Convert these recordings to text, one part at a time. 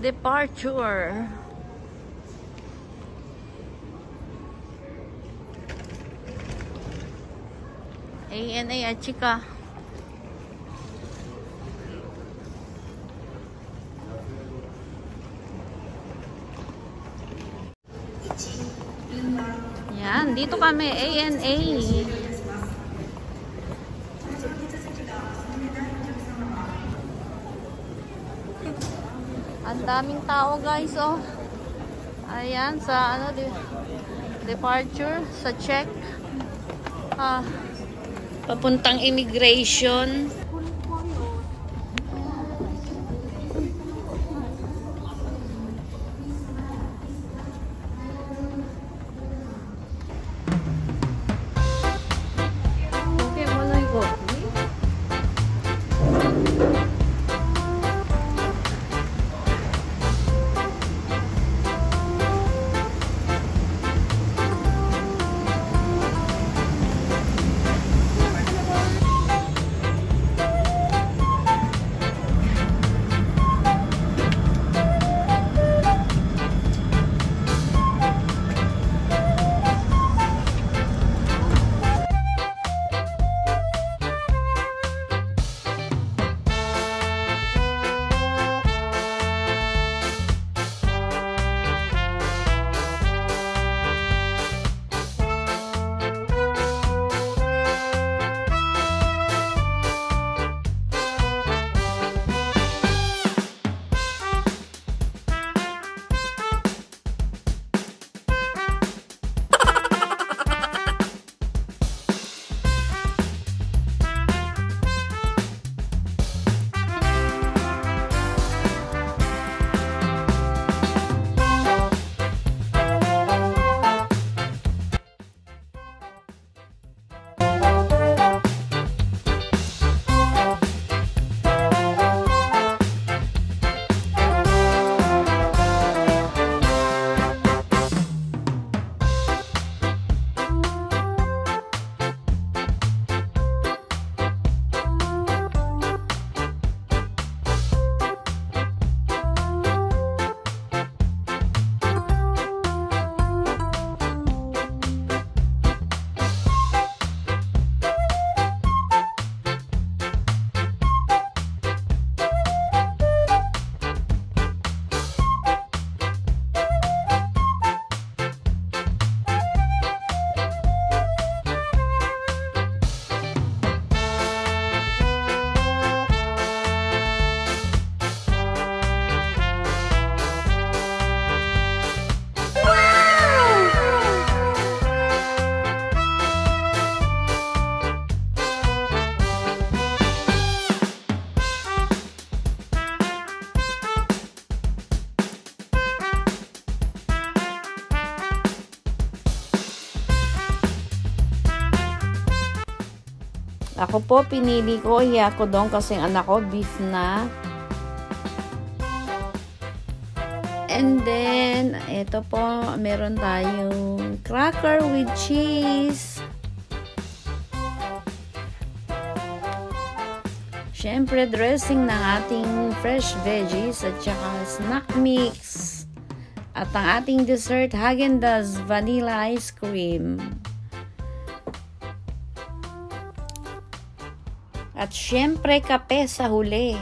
Departure. ANA at chika. Yan, dito kami, ANA. Ang daming tao, guys, oh. Ayan, sa ano, departure, sa check. Papuntang immigration. Ako po, pinili ko Hyakodong kasi ang anak ko beef na. And then, ito po, meron tayong cracker with cheese. Siyempre, dressing ng ating fresh veggies at saka snack mix. At ang ating dessert, Häagen-Dazs vanilla ice cream. At syempre, kape sa huli.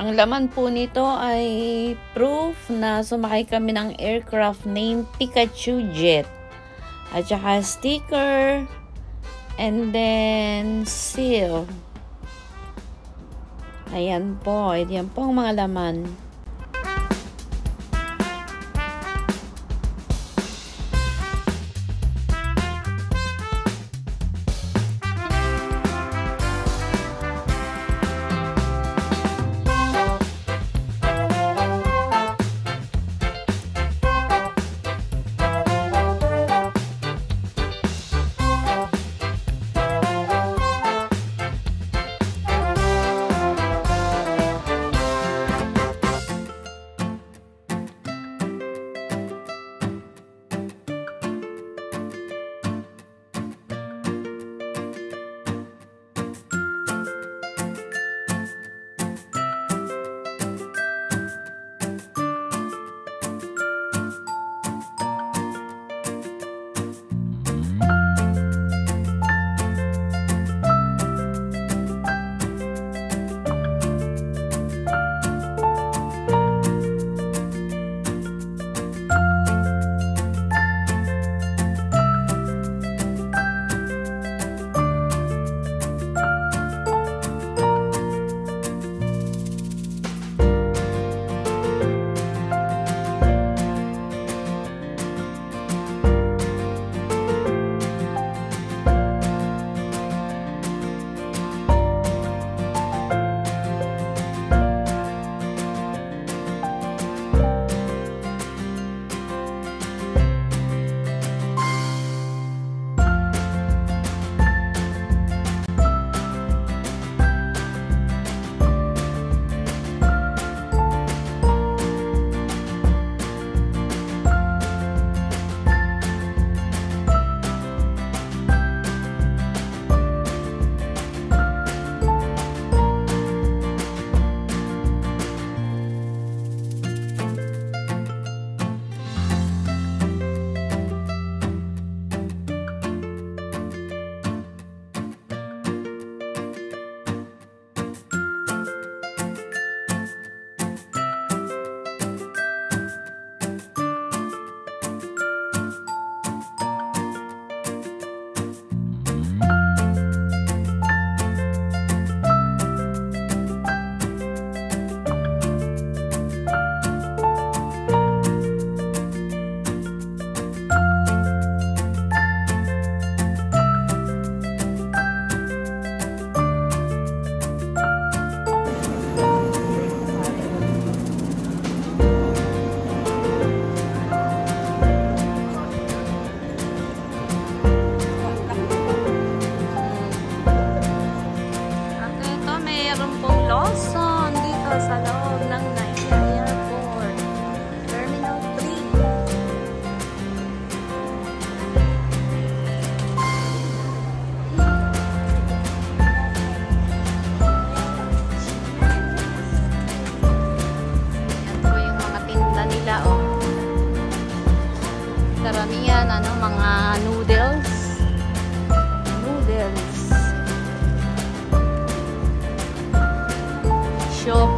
Ang laman po nito ay proof na sumakay kami ng aircraft named Pikachu Jet. At saka sticker. And then seal. Ayan po. Ayan po ang mga laman.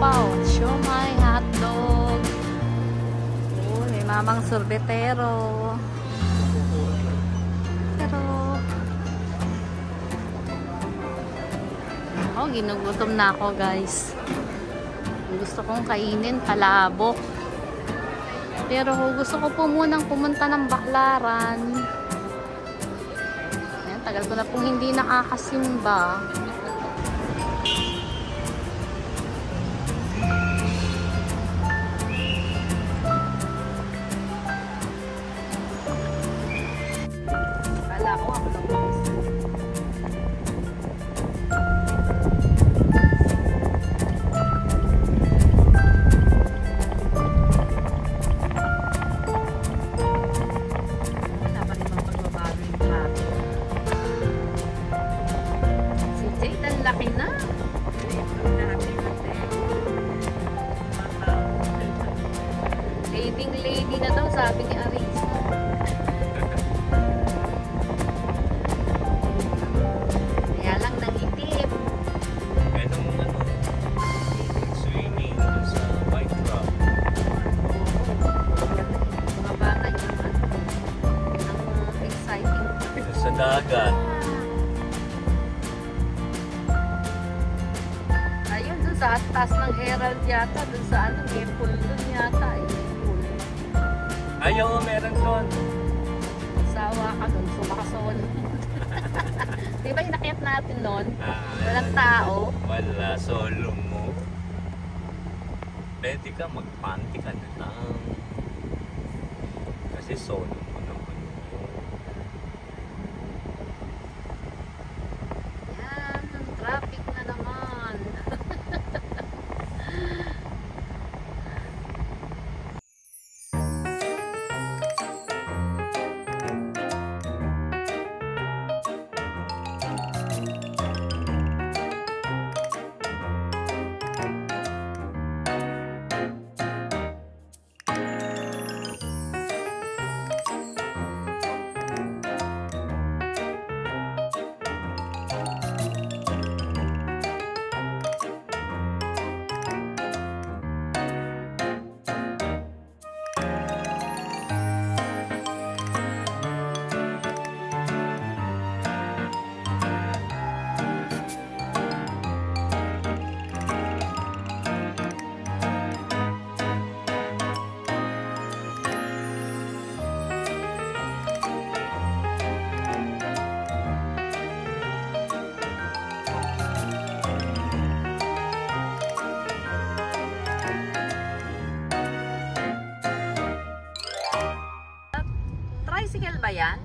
siopaw, siomay, hotdog. Oh, may mamang sorbetero. Pero oh, ginugutom na ako, guys. Gusto kong kainin palabok. Pero gusto ko po munang pumunta ng Baklaran. Ayan, tagal ko na pong hindi nakakasimba. Kala ko ako lang po. Laki na. Leading lady na daw, sabi ni Arisa. Kaya lang nag-itip. Swimming sa white rock. Mga bata yun. Ang exciting. Sa dagat. Sa taas ng Herald yata, dun sa ano, may pool dun yata, pool. Ayaw, meron doon. Sawa ka dun, sumakasol. Di ba inakyat natin nun? Walang tao. Wala, solo mo. Pwede ka, magpanty ka na lang. Kasi solo mo naman. Yan, traffic na naman. Tricycle ba yan?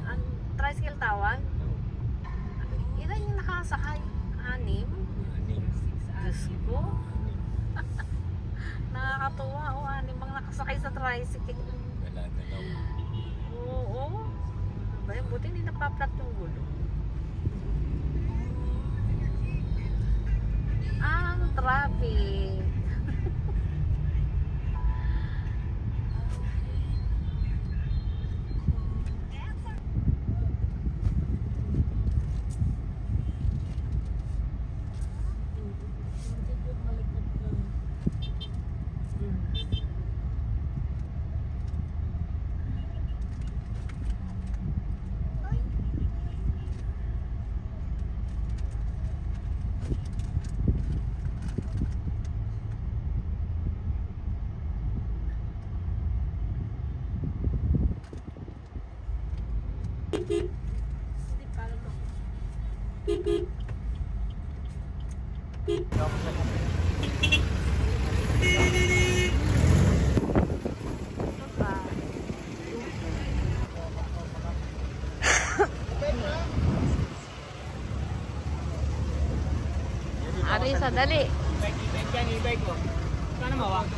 Ang tricycle tawag? Ilan yung nakasakay? 6? Diyos ko. Nakakatuwa. O, 6 bang nakasakay sa tricycle. Wala na lang. Oo. Bayan, buti hindi napaplat yung gulo. Ang traffic. Arisa, dali. E-bike ko. Sana mawag.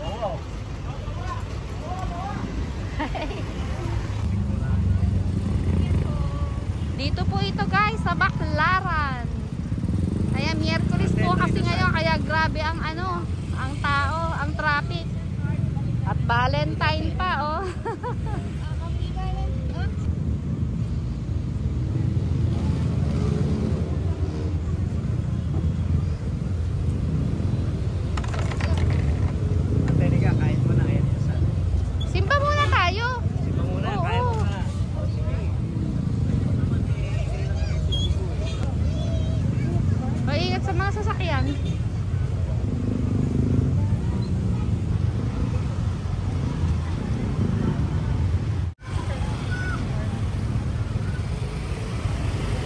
Oo. Dito po ito guys, sa Baklaran. Kaya Miyerkules po kasi ngayon, kaya grabe ang ano, ang tao, ang traffic. At Valentine pa, oh. sa mga sasakyan.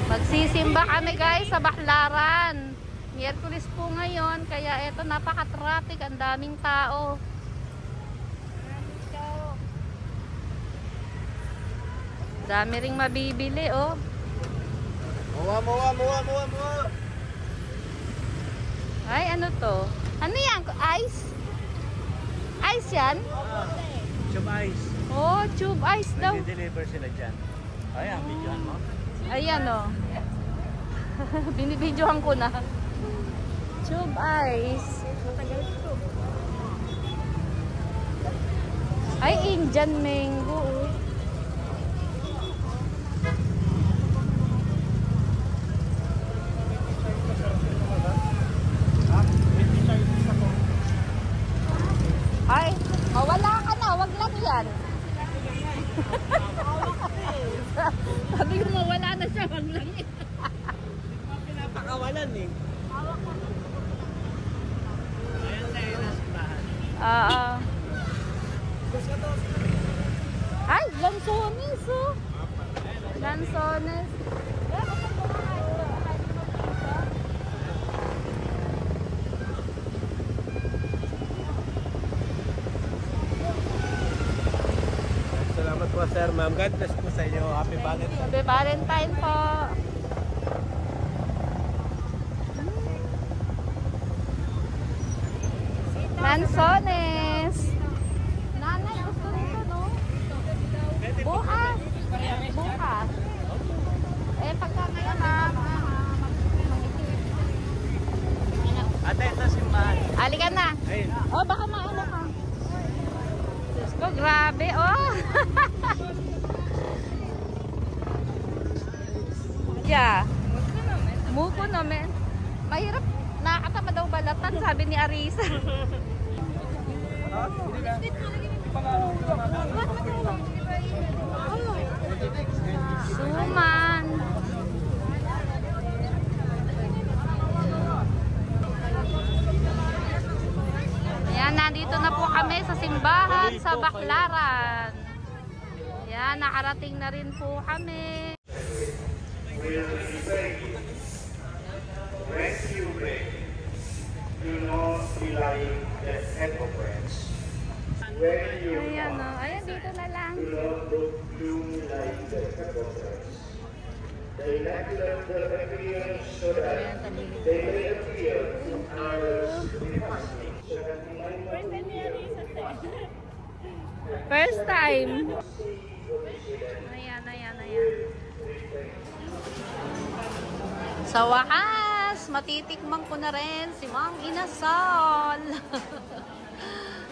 Magsisimba kami guys sa Baclaran. Miyerkules po ngayon, kaya eto napaka-traffic, ang daming tao. Dami ring mabibili, oh. Muwa. Ay, ano to? Ano yan? Ice? Ice yan? Tube ice. Oh, tube ice daw. Nag-deliver sila dyan. Ayan, videohan mo. Ayan, oh. Binibidyohan ko na. Tube ice. Ay, Indian mango, oh. Ay, mawala ka na, wag lang yan. Sabi ko mawala na siya, wag lang yan. Pinapakawalan eh. Ayan tayo na simbahan. Ay, lansones, oh. Lansones. Salamat po sir, ma'am. God bless po sa inyo. Happy Valentine's. Happy Valentine po. Lansones. Nanay, gusto nito, no? Bukas. Bukas. Eh, pagka ngayon, Ate, ito simbahan. Halika na. Ayun. Oh, baka maano ka. Diyos ko, grabe, oh. Yeah. Muko naman. Mahirap. Nakakatama daw balatan, sabi ni Arisa. Suman. Ayan, nandito na po kami sa simbahan sa Baclaran. Ayan, nakarating na rin po kami. When you pray, do not be like the hypocrites. When you Ayan, fast, oh. Ayan, dito na lang. do not look gloomy like the hypocrites. They neglect their appearance so that they may appear to others to be fasting. First time. Ayan. Sa wakas, matitikman ko na rin si Mang Inasal.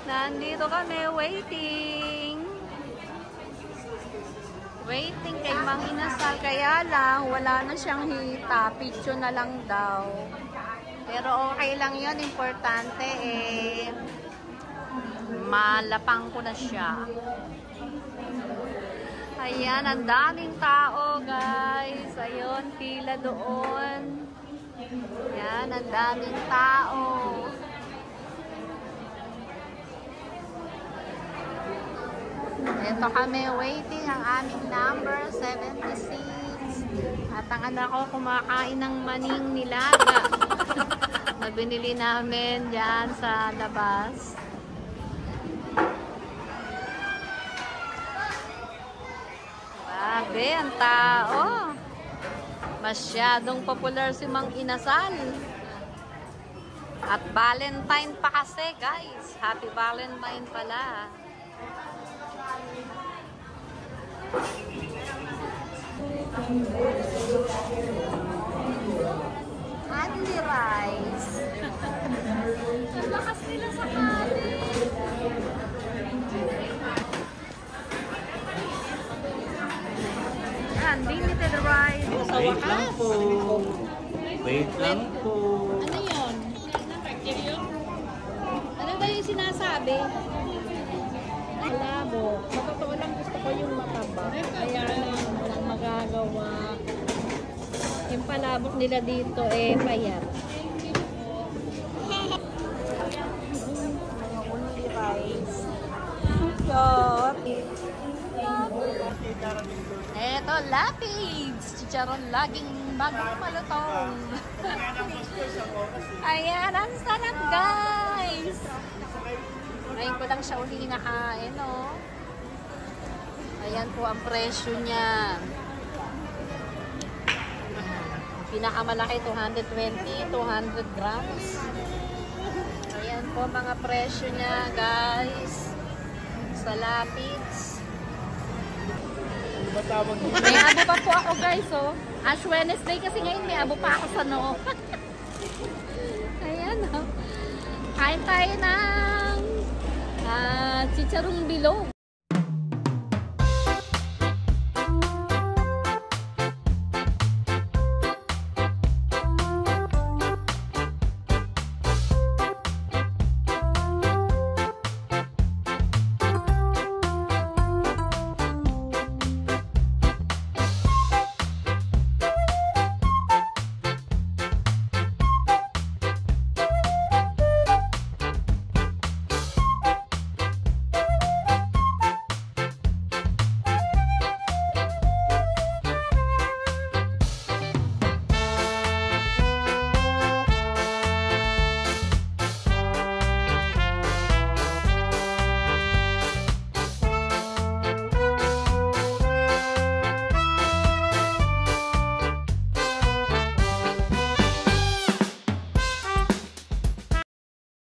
Nandito kami, waiting. Waiting kay Mang Inasal. Kaya lang, wala na siyang hita. Picture na lang daw. Pero okay lang yun. Importante eh. Malapang ko na siya. Ayan, ang daming tao, guys. Ayun, pila doon. Ayan, ang daming tao. Ito kami, waiting ang aming number 76. At ang anak ko kumakain ng maning nilaga. Na binili namin dyan sa labas. Grabe, ang tao. Masyadong popular si Mang Inasal. At Valentine pa kasi, guys. Happy Valentine pala. Only rice. Ang lakas nila sa kanin. Unlimited rice. Sa Wait lang wakas. po. Wait lang po. Ano yun? Ano ba yung sinasabi? Malabo. Sa totoo lang gusto ko yung mataba. Kaya lang walang magagawa. Yung palabok nila dito eh payat. Eto, lapids. Chicharon laging bagong malutong. Ayan, ang sarap guys. Ngayon ko lang siya uli nakain, no? Ayan po ang presyo niya. Pinakamalaki, 220, 200 grams. Ayan po mga presyo niya, guys. Sa lapids. May abo pa po ako, guys, oh. Ash Wednesday kasi ngayon may abo pa ako sa noo. Ayan, oh. Kain tayo ng chicharong bilog.